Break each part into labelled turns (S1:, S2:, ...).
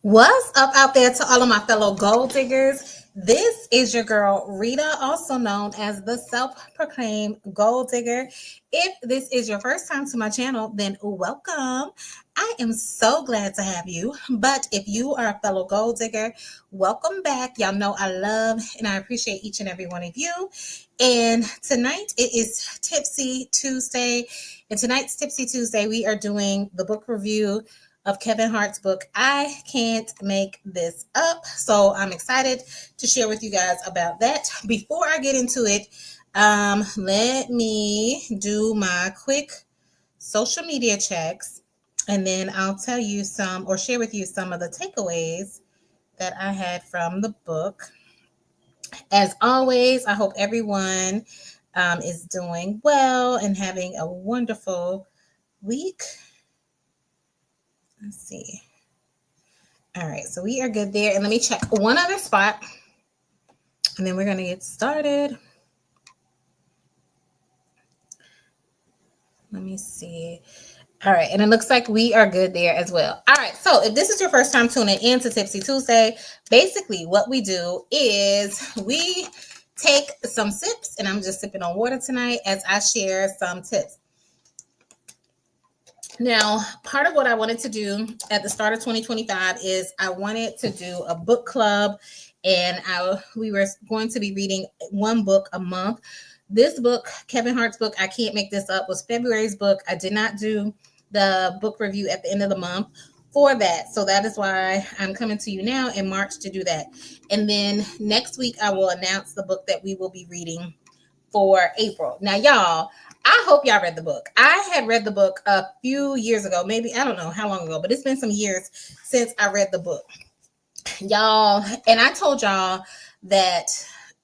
S1: What's up out there to all of my fellow gold diggers? This is your girl Rita, also known as the self-proclaimed gold digger. If this is your first time to my channel, then welcome. I am so glad to have you. But if you are a fellow gold digger, welcome back. Y'all know I love and I appreciate each and every one of you. And tonight it is Tipsy Tuesday. And tonight's Tipsy Tuesday, we are doing the book review of Kevin Hart's book, I Can't Make This Up. So I'm excited to share with you guys about that. Before I get into it, let me do my quick social media checks, and then I'll tell you some or share with you some of the takeaways that I had from the book. As always, I hope everyone is doing well and having a wonderful week. Let's see. All right, so we are good there. And let me check one other spot, and then we're going to get started. Let me see. All right, and it looks like we are good there as well. All right, so if this is your first time tuning in to Tipsy Tuesday, basically what we do is we take some sips, and I'm just sipping on water tonight as I share some tips. Now, part of what I wanted to do at the start of 2025 is I wanted to do a book club, and we were going to be reading one book a month. This book, Kevin Hart's book, I Can't Make This Up, was February's book. I did not do the book review at the end of the month for that. So that is why I'm coming to you now in March to do that. And then next week, I will announce the book that we will be reading for April. Now, y'all, I hope y'all read the book. I had read the book a few years ago, maybe, I don't know how long ago, but it's been some years since I read the book. Y'all, and I told y'all that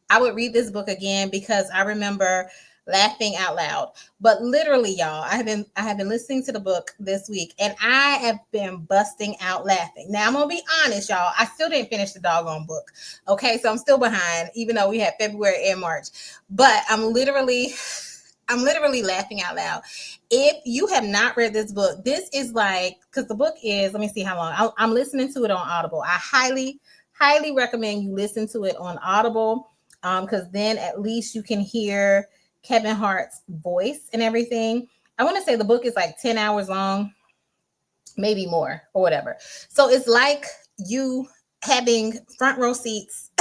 S1: I would read this book again because I remember laughing out loud. But literally, y'all, I have been listening to the book this week, and I have been busting out laughing. Now, I'm gonna be honest, y'all, I still didn't finish the doggone book. Okay, so I'm still behind, even though we had February and March. But I'm literally laughing out loud. If you have not read this book, this is like, because the book is, let me see how long. I'm listening to it on Audible. I highly recommend you listen to it on Audible, because then at least you can hear Kevin Hart's voice and everything. I want to say the book is like 10 hours long, maybe more or whatever. So it's like you having front row seats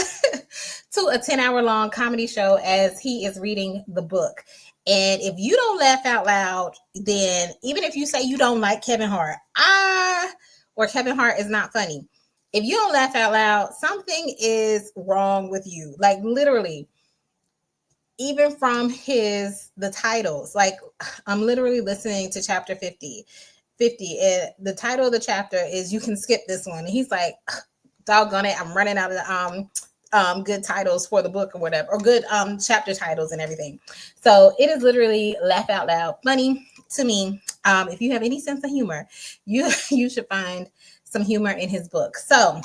S1: to a 10-hour long comedy show as he is reading the book. And if you don't laugh out loud, then even if you say you don't like Kevin Hart, or Kevin Hart is not funny, if you don't laugh out loud, something is wrong with you. Like literally, even from the titles, like I'm literally listening to chapter 50, and the title of the chapter is "You Can Skip This One." And he's like, doggone it, I'm running out of good titles for the book or whatever, or good chapter titles and everything. So it is literally laugh out loud funny to me. If you have any sense of humor, you should find some humor in his book. So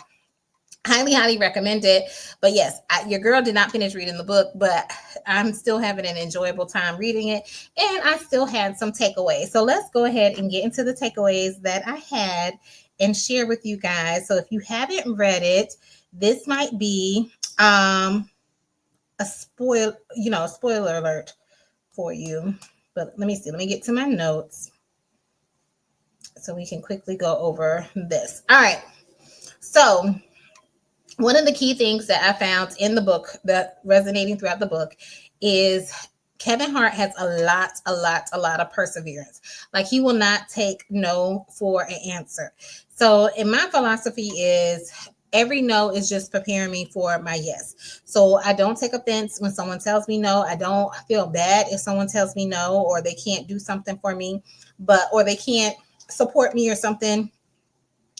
S1: highly recommend it. But yes, your girl did not finish reading the book, but I'm still having an enjoyable time reading it, and I still had some takeaways. So let's go ahead and get into the takeaways that I had and share with you guys. So if you haven't read it, this might be a spoiler alert for you. But let me see. Let me get to my notes so we can quickly go over this. All right. So one of the key things that I found in the book that resonating throughout the book is Kevin Hart has a lot of perseverance. Like he will not take no for an answer. So in my philosophy is every no is just preparing me for my yes. So I don't take offense when someone tells me no. I don't feel bad if someone tells me no, or they can't do something for me, or they can't support me or something,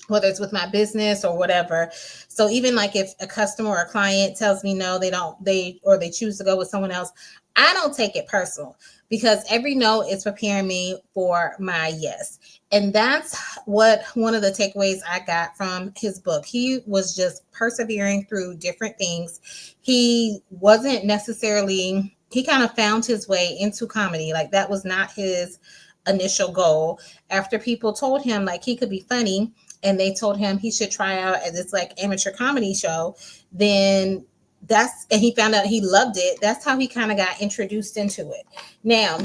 S1: whether it's with my business or whatever. So even like if a customer or a client tells me no, they choose to go with someone else, I don't take it personal, because every no is preparing me for my yes. And that's what one of the takeaways I got from his book. He was just persevering through different things. He wasn't necessarily, he kind of found his way into comedy. Like that was not his initial goal. After people told him like he could be funny, and they told him he should try out at this like amateur comedy show, then and he found out he loved it. That's how he kind of got introduced into it. Now,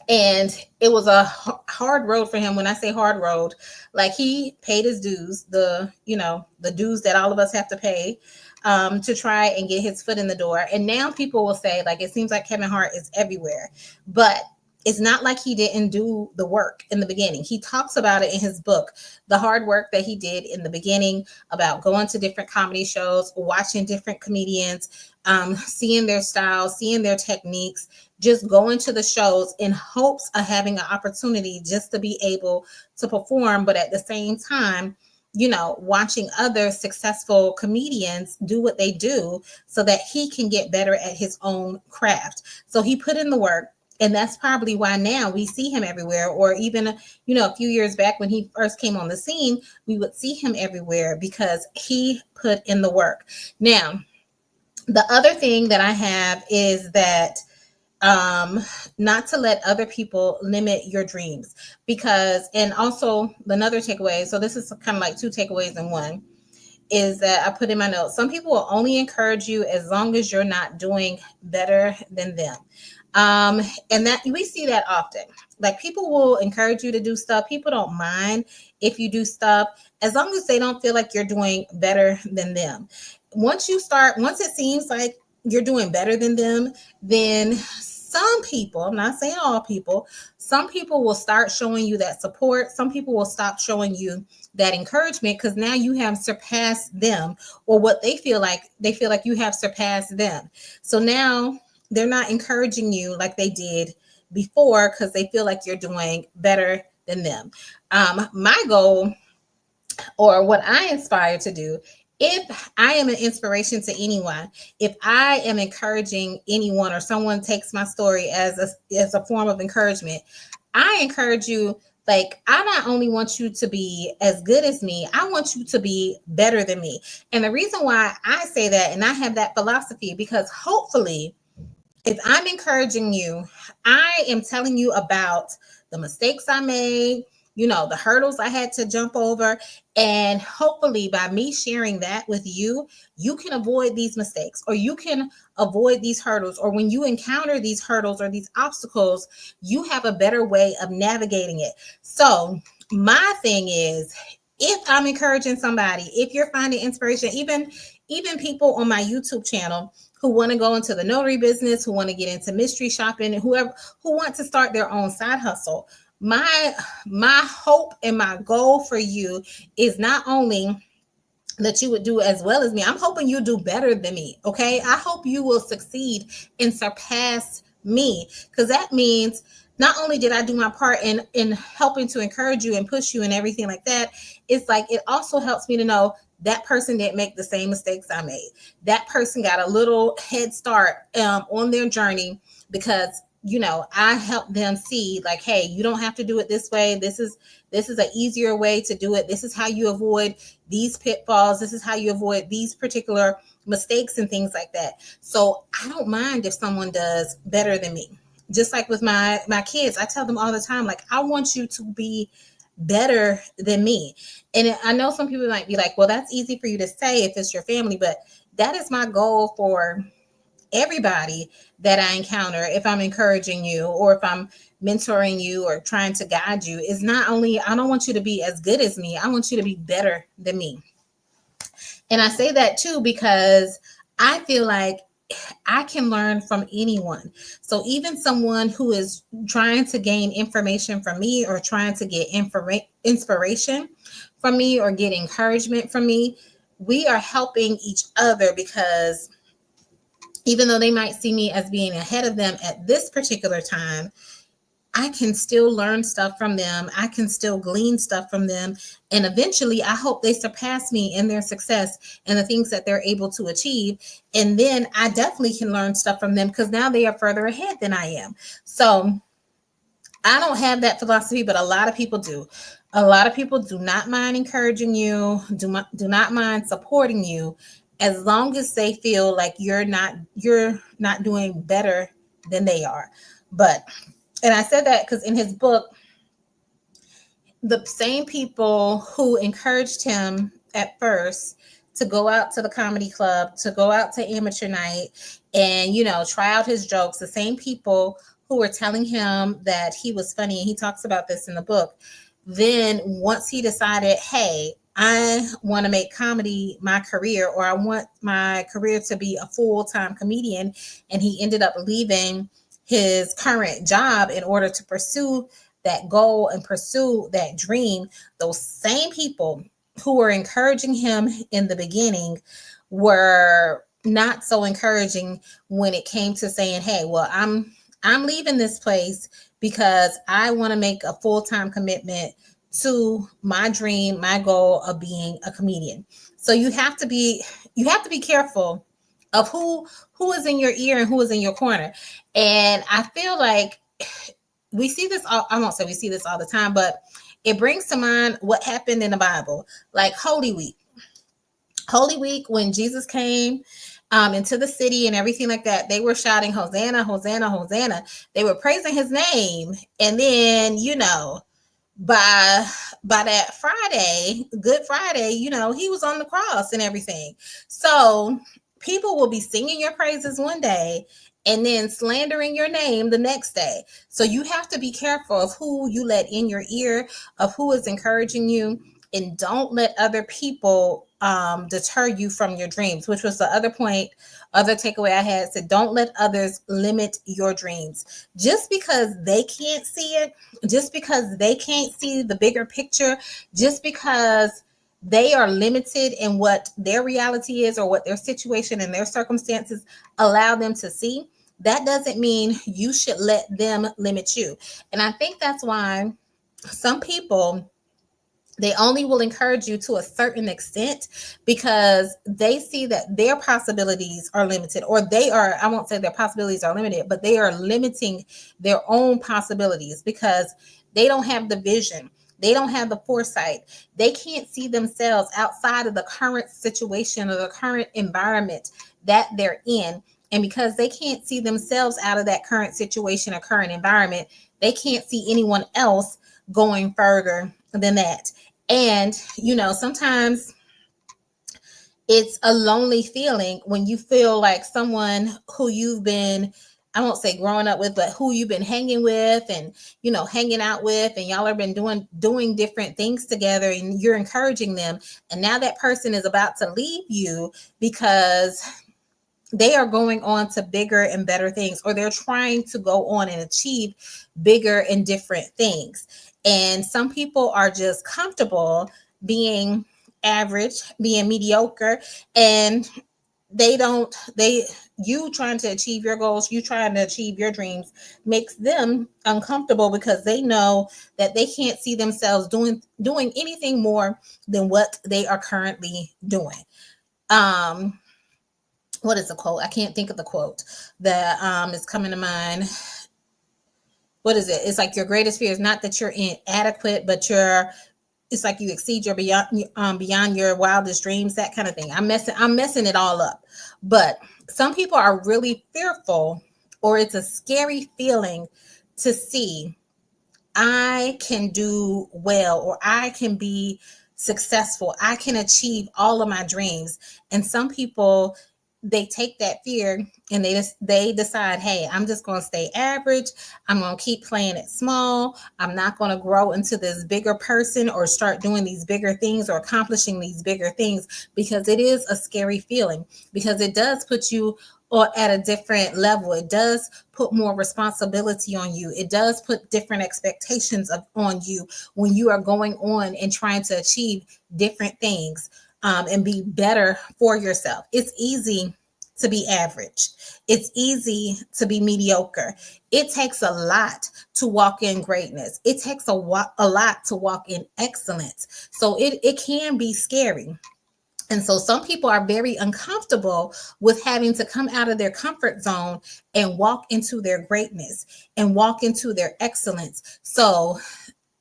S1: and it was a hard road for him. When I say hard road, like he paid his dues, the dues that all of us have to pay, to try and get his foot in the door. And now people will say, like, it seems like Kevin Hart is everywhere, but it's not like he didn't do the work in the beginning. He talks about it in his book, the hard work that he did in the beginning, about going to different comedy shows, watching different comedians, seeing their styles, seeing their techniques, just going to the shows in hopes of having an opportunity just to be able to perform, but at the same time, watching other successful comedians do what they do so that he can get better at his own craft. So he put in the work. And that's probably why now we see him everywhere, or even, a few years back when he first came on the scene, we would see him everywhere because he put in the work. Now, the other thing that I have is that not to let other people limit your dreams, because, and also another takeaway, so this is kind of like two takeaways in one, is that I put in my notes, some people will only encourage you as long as you're not doing better than them. And that we see that often. Like, people will encourage you to do stuff. People don't mind if you do stuff as long as they don't feel like you're doing better than them. Once it seems like you're doing better than them, then some people, I'm not saying all people, some people will start showing you that support. Some people will stop showing you that encouragement because now you have surpassed them, or what they feel like you have surpassed them. So now they're not encouraging you like they did before because they feel like you're doing better than them. My goal, or what I aspire to do, if I am an inspiration to anyone, if I am encouraging anyone, or someone takes my story as a form of encouragement, I encourage you. Like, I not only want you to be as good as me, I want you to be better than me. And the reason why I say that, and I have that philosophy, because hopefully, if I'm encouraging you, I am telling you about the mistakes I made, the hurdles I had to jump over. And hopefully by me sharing that with you, you can avoid these mistakes, or you can avoid these hurdles. Or when you encounter these hurdles or these obstacles, you have a better way of navigating it. So my thing is, if I'm encouraging somebody, if you're finding inspiration, even people on my YouTube channel who want to go into the notary business, who want to get into mystery shopping, and whoever who want to start their own side hustle, my hope and my goal for you is not only that you would do as well as me. I'm hoping you do better than me. Okay. I hope you will succeed and surpass me, because that means not only did I do my part in helping to encourage you and push you and everything like that, it's like, it also helps me to know that person didn't make the same mistakes I made. That person got a little head start on their journey because, I helped them see, like, hey, you don't have to do it this way. This is an easier way to do it. This is how you avoid these pitfalls. This is how you avoid these particular mistakes and things like that. So I don't mind if someone does better than me. Just like with my kids, I tell them all the time, like, I want you to be better than me. And I know some people might be like, well, that's easy for you to say if it's your family, but that is my goal for everybody that I encounter. If I'm encouraging you, or if I'm mentoring you or trying to guide you, is not only, I don't want you to be as good as me, I want you to be better than me. And I say that too because I feel like I can learn from anyone. So even someone who is trying to gain information from me, or trying to get inspiration from me, or get encouragement from me, we are helping each other, because even though they might see me as being ahead of them at this particular time, I can still learn stuff from them. I can still glean stuff from them. And eventually, I hope they surpass me in their success and the things that they're able to achieve. And then I definitely can learn stuff from them, because now they are further ahead than I am. So I don't have that philosophy, but a lot of people do. A lot of people do not mind encouraging you, do not mind supporting you, as long as they feel like you're not doing better than they are. And I said that because in his book, the same people who encouraged him at first to go out to the comedy club, to go out to amateur night and, try out his jokes, the same people who were telling him that he was funny, and he talks about this in the book. Then once he decided, hey, I want to make comedy my career, or I want my career to be a full-time comedian, and he ended up leaving his current job in order to pursue that goal and pursue that dream. Those same people who were encouraging him in the beginning were not so encouraging when it came to saying, hey, well, I'm leaving this place because I want to make a full-time commitment to my dream, my goal of being a comedian. So you have to be careful of who is in your ear and who is in your corner. And I feel like we see this all, I won't say we see this all the time, but it brings to mind what happened in the Bible, like Holy Week. Holy Week, when Jesus came into the city and everything like that, they were shouting, Hosanna, Hosanna, Hosanna. They were praising his name. And then, by that Friday, Good Friday, he was on the cross and everything. So people will be singing your praises one day and then slandering your name the next day. So you have to be careful of who you let in your ear, of who is encouraging you, and don't let other people deter you from your dreams, which was the other point, other takeaway I had, said, don't let others limit your dreams. Just because they can't see it, just because they can't see the bigger picture, just because they are limited in what their reality is or what their situation and their circumstances allow them to see, that doesn't mean you should let them limit you. And I think that's why some people, they only will encourage you to a certain extent because they see that their possibilities are limited, or I won't say their possibilities are limited, but they are limiting their own possibilities because they don't have the vision. They don't have the foresight. They can't see themselves outside of the current situation or the current environment that they're in. And because they can't see themselves out of that current situation or current environment, they can't see anyone else going further than that. And, sometimes it's a lonely feeling when you feel like someone who you've been, I won't say growing up with, but who you've been hanging with and, hanging out with, and y'all have been doing different things together, and you're encouraging them. And now that person is about to leave you because they are going on to bigger and better things, or they're trying to go on and achieve bigger and different things. And some people are just comfortable being average, being mediocre, and you trying to achieve your goals, you trying to achieve your dreams makes them uncomfortable because they know that they can't see themselves doing anything more than what they are currently doing. What is the quote? I can't think of the quote that is coming to mind. What is it? It's like your greatest fear is not that you're inadequate, but it's like you exceed your beyond your wildest dreams, that kind of thing. I'm messing it all up. But some people are really fearful, or it's a scary feeling to see I can do well, or I can be successful. I can achieve all of my dreams. And some people, they take that fear and they decide, hey, I'm just going to stay average. I'm going to keep playing it small. I'm not going to grow into this bigger person or start doing these bigger things or accomplishing these bigger things, because it is a scary feeling, because it does put you or at a different level. It does put more responsibility on you. It does put different expectations on you when you are going on and trying to achieve different things and be better for yourself. It's easy to be average. It's easy to be mediocre. It takes a lot to walk in greatness. It takes a lot to walk in excellence. So it can be scary. And so some people are very uncomfortable with having to come out of their comfort zone and walk into their greatness and walk into their excellence. So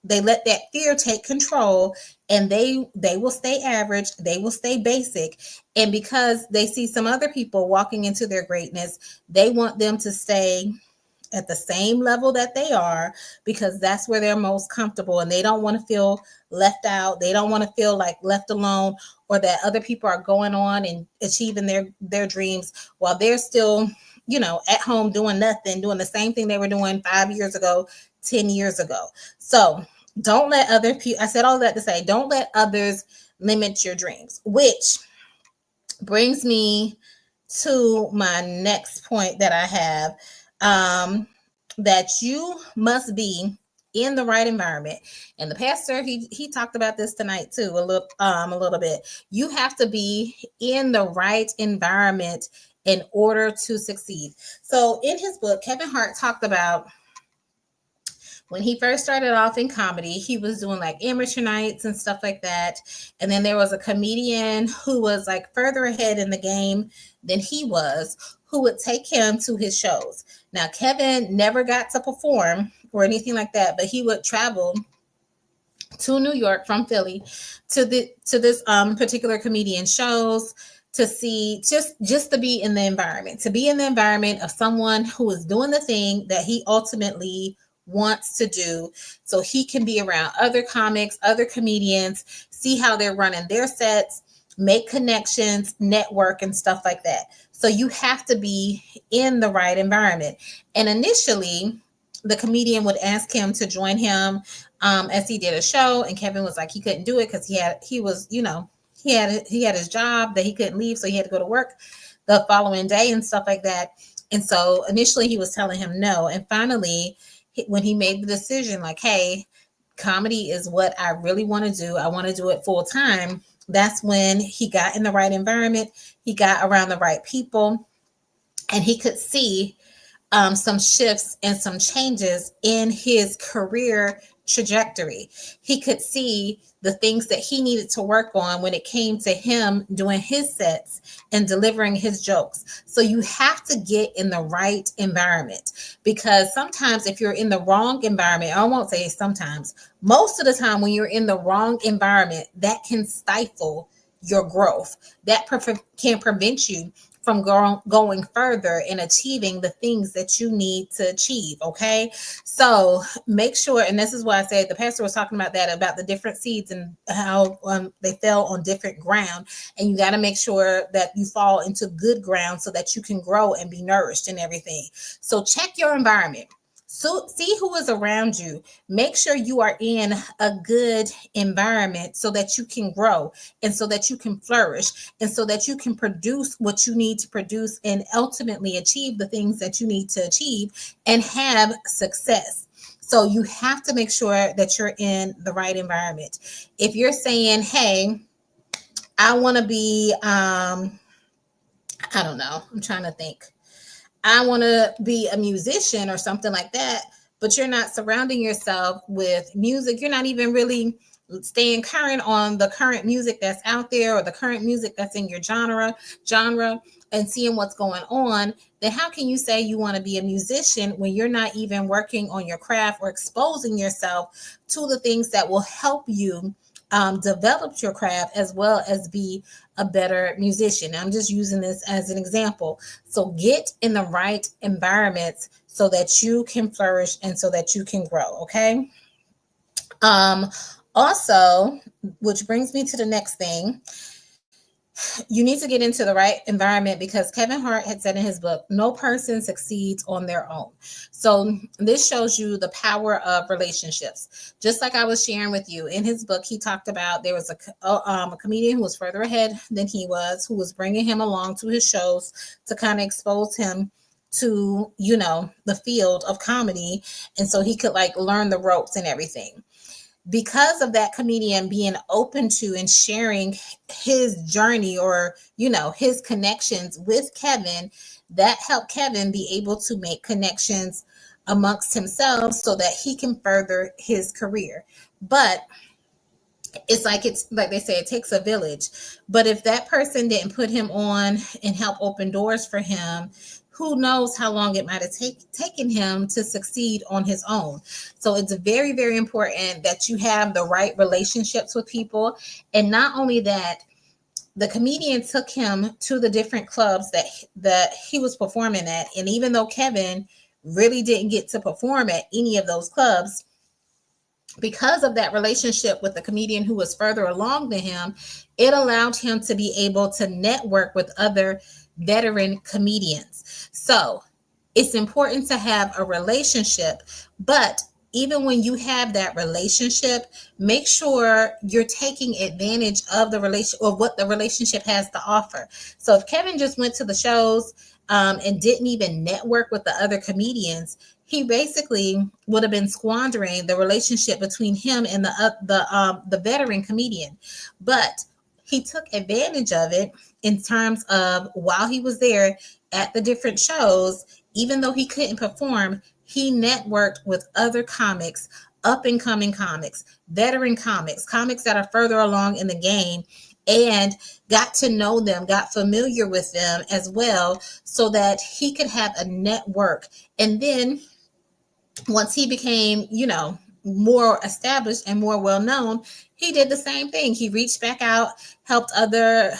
S1: they let that fear take control, and they will stay average. They will stay basic. And because they see some other people walking into their greatness, they want them to stay at the same level that they are, because that's where they're most comfortable, and they don't want to feel left out. They don't want to feel like left alone, or that other people are going on and achieving their dreams while they're still, at home doing nothing, doing the same thing they were doing 5 years ago, 10 years ago. So don't let other people, I said all that to say, don't let others limit your dreams, which brings me to my next point that I have, that you must be in the right environment. And the pastor, he talked about this tonight too, a little bit. You have to be in the right environment in order to succeed. So in his book, Kevin Hart talked about when he first started off in comedy, he was doing like amateur nights and stuff like that. And then there was a comedian who was like further ahead in the game than he was, who would take him to his shows. Now, Kevin never got to perform or anything like that, but he would travel to New York from Philly to this particular comedian shows to see, just to be in the environment, of someone who is doing the thing that he ultimately wants to do, so he can be around other comics, other comedians, see how they're running their sets, make connections, network, and stuff like that. So you have to be in the right environment. And initially, the comedian would ask him to join him as he did a show, and Kevin was like he couldn't do it because he had his job that he couldn't leave, so he had to go to work the following day and stuff like that. And so initially he was telling him no, and finally, when he made the decision, like, hey, comedy is what I really want to do, I want to do it full time, that's when he got in the right environment, he got around the right people, and he could see some shifts and some changes in his career trajectory. He could see the things that he needed to work on when it came to him doing his sets and delivering his jokes. So you have to get in the right environment, because sometimes if you're in the wrong environment, I won't say sometimes, most of the time when you're in the wrong environment, that can stifle your growth. That can prevent you from going further and achieving the things that you need to achieve. Okay. So make sure, and this is why I said the pastor was talking about that, about the different seeds and how they fell on different ground. And you got to make sure that you fall into good ground so that you can grow and be nourished and everything. So check your environment. So see who is around you. Make sure you are in a good environment so that you can grow and so that you can flourish and so that you can produce what you need to produce and ultimately achieve the things that you need to achieve and have success. So you have to make sure that you're in the right environment. If you're saying, hey, I want to be, I don't know, I'm trying to think. I want to be a musician or something like that, but you're not surrounding yourself with music. You're not even really staying current on the current music that's out there or the current music that's in your genre and seeing what's going on. Then how can you say you want to be a musician when you're not even working on your craft or exposing yourself to the things that will help you develop your craft as well as be a better musician? I'm just using this as an example. So get in the right environments so that you can flourish and so that you can grow. Okay. Also, which brings me to the next thing, you need to get into the right environment, because Kevin Hart had said in his book, no person succeeds on their own. So this shows you the power of relationships. Just like I was sharing with you in his book, he talked about there was a comedian who was further ahead than he was, who was bringing him along to his shows to kind of expose him to, the field of comedy. And so he could like learn the ropes and everything. Because of that comedian being open to and sharing his journey or, his connections with Kevin, that helped Kevin be able to make connections amongst himself so that he can further his career. But it's like they say, it takes a village. But if that person didn't put him on and help open doors for him, who knows how long it might have taken him to succeed on his own. So it's very, very important that you have the right relationships with people. And not only that, the comedian took him to the different clubs that he was performing at. And even though Kevin really didn't get to perform at any of those clubs, because of that relationship with the comedian who was further along than him, it allowed him to be able to network with other veteran comedians. So it's important to have a relationship, but even when you have that relationship, make sure you're taking advantage of the relation or what the relationship has to offer. So if Kevin just went to the shows and didn't even network with the other comedians, he basically would have been squandering the relationship between him and the veteran comedian. But he took advantage of it in terms of while he was there at the different shows, even though he couldn't perform, he networked with other comics, up and coming comics, veteran comics, comics that are further along in the game, and got to know them, got familiar with them as well, so that he could have a network. And then once he became, more established and more well known, he did the same thing. He reached back out, helped other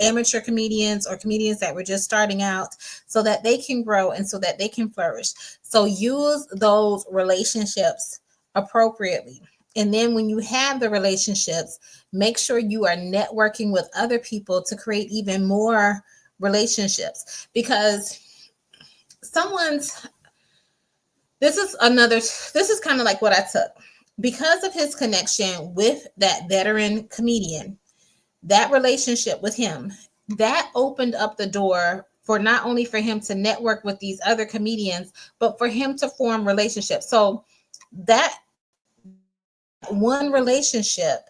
S1: amateur comedians or comedians that were just starting out so that they can grow and so that they can flourish. So use those relationships appropriately. And then when you have the relationships, make sure you are networking with other people to create even more relationships, because someone's this is kind of like what I took. Because of his connection with that veteran comedian, that relationship with him, that opened up the door for not only for him to network with these other comedians, but for him to form relationships. So that one relationship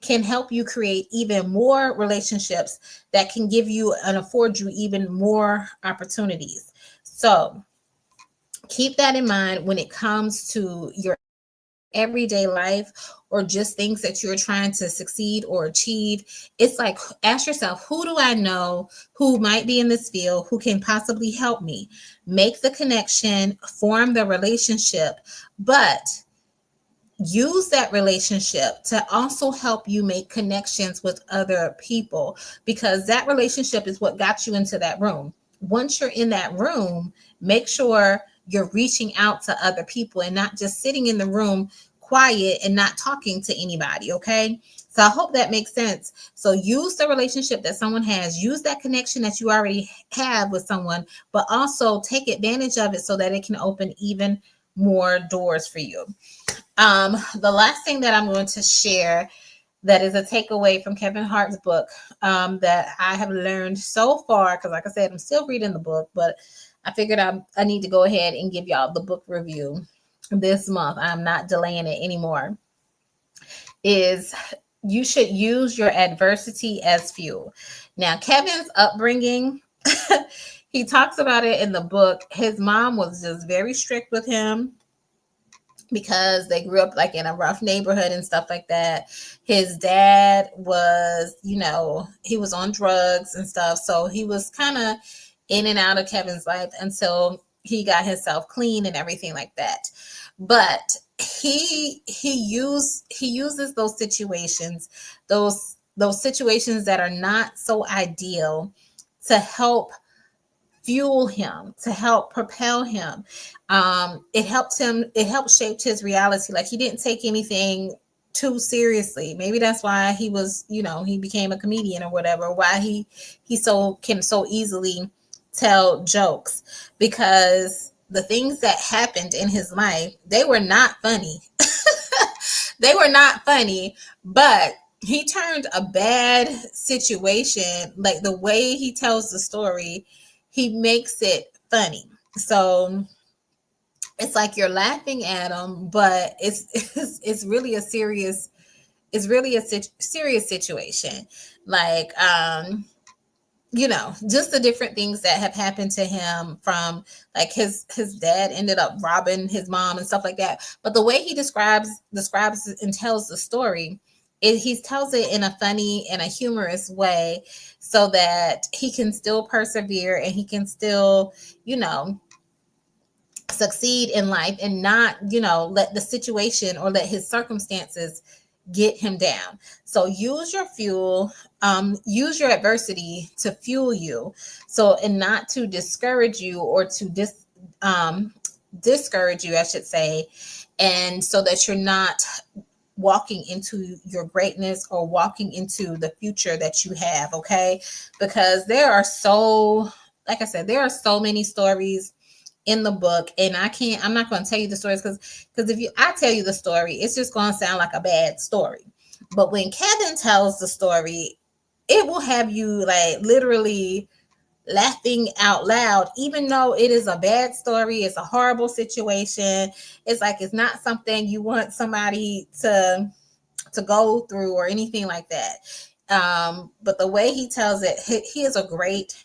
S1: can help you create even more relationships that can give you and afford you even more opportunities. So keep that in mind when it comes to your everyday life or just things that you're trying to succeed or achieve. It's like, ask yourself, who do I know who might be in this field who can possibly help me? Make the connection, form the relationship, but use that relationship to also help you make connections with other people, because that relationship is what got you into that room. Once you're in that room, make sure you're reaching out to other people and not just sitting in the room quiet and not talking to anybody. Okay. So I hope that makes sense. So use the relationship that someone has, use that connection that you already have with someone, but also take advantage of it so that it can open even more doors for you. The last thing that I'm going to share that is a takeaway from Kevin Hart's book that I have learned so far, because like I said, I'm still reading the book, but I figured I need to go ahead and give y'all the book review this month. I'm not delaying it anymore. Is you should use your adversity as fuel. Now, Kevin's upbringing, he talks about it in the book. His mom was just very strict with him because they grew up like in a rough neighborhood and stuff like that. His dad was, he was on drugs and stuff. So he was kind of in and out of Kevin's life until he got himself clean and everything like that. But he uses those situations, those situations that are not so ideal, to help fuel him, to help propel him. It helped shape his reality. Like, he didn't take anything too seriously. Maybe that's why he was, he became a comedian or whatever, why he can so easily tell jokes, because the things that happened in his life, they were not funny. They were not funny, but he turned a bad situation, like the way he tells the story, he makes it funny. So it's like you're laughing at him, but it's really a serious serious situation. Like just the different things that have happened to him, from like his dad ended up robbing his mom and stuff like that. But the way he describes and tells the story, he tells it in a funny and a humorous way, so that he can still persevere and he can still, succeed in life, and not, let the situation or let his circumstances get him down. So use your fuel, use your adversity to fuel you, so, and not to discourage you or to discourage you, I should say, and so that you're not walking into your greatness or walking into the future that you have. Okay, because there are so, like I said, there are so many stories in the book, and I'm not going to tell you the stories, because if I tell you the story, it's just going to sound like a bad story. But when Kevin tells the story, it will have you like literally laughing out loud, even though it is a bad story, it's a horrible situation. It's like it's not something you want somebody to go through or anything like that. But the way he tells it, he is a great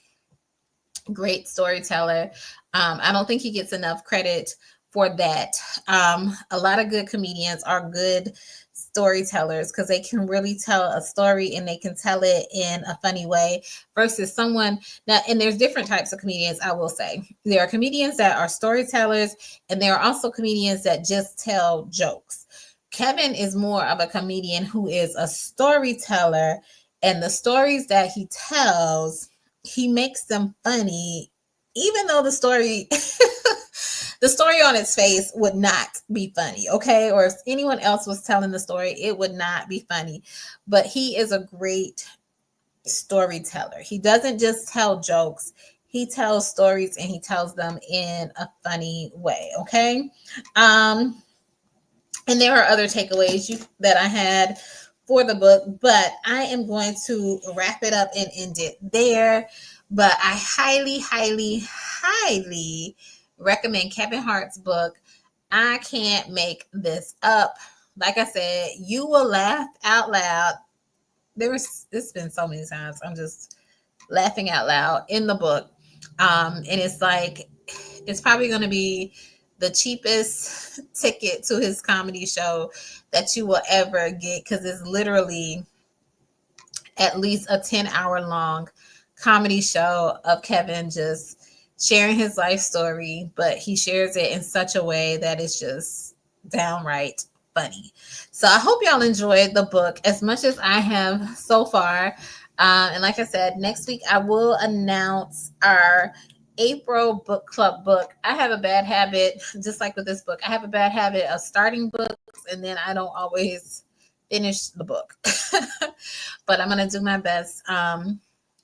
S1: storyteller. I don't think he gets enough credit for that. A lot of good comedians are good storytellers because they can really tell a story and they can tell it in a funny way versus someone now. And there's different types of comedians. I will say there are comedians that are storytellers, and there are also comedians that just tell jokes. Kevin is more of a comedian who is a storyteller, and the stories that he tells, he makes them funny, even though the story the story on its face would not be funny, okay? Or if anyone else was telling the story, it would not be funny. But he is a great storyteller. He doesn't just tell jokes, he tells stories, and he tells them in a funny way, okay? And there are other takeaways that I had for the book, but I am going to wrap it up and end it there. But I highly, highly, highly recommend Kevin Hart's book. I can't make this up. Like I said, you will laugh out loud. It's been so many times I'm just laughing out loud in the book. And it's like, it's probably going to be the cheapest ticket to his comedy show that you will ever get, because it's literally at least a 10-hour long comedy show of Kevin just sharing his life story, but he shares it in such a way that it's just downright funny. So I hope y'all enjoyed the book as much as I have so far. And like I said, next week I will announce our April book club book. I have a bad habit, just like with this book, I have a bad habit of starting books and then I don't always finish the book. But I'm going to do my best.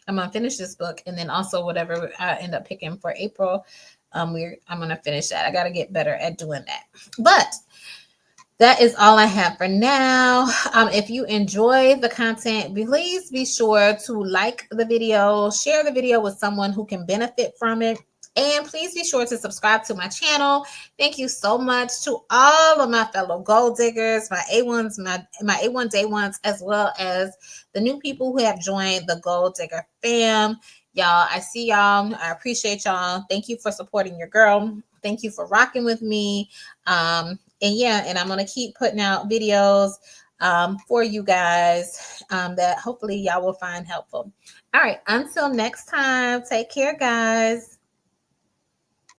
S1: I'm going to finish this book, and then also whatever I end up picking for April, I'm going to finish that. I got to get better at doing that. But that is all I have for now. If you enjoy the content, please be sure to like the video, share the video with someone who can benefit from it, and please be sure to subscribe to my channel. Thank you so much to all of my fellow gold diggers, my A1s, my A1 day ones, as well as the new people who have joined the Gold Digger fam. Y'all, I see y'all. I appreciate y'all. Thank you for supporting your girl. Thank you for rocking with me. And yeah, and I'm going to keep putting out videos for you guys that hopefully y'all will find helpful. All right, until next time, take care, guys.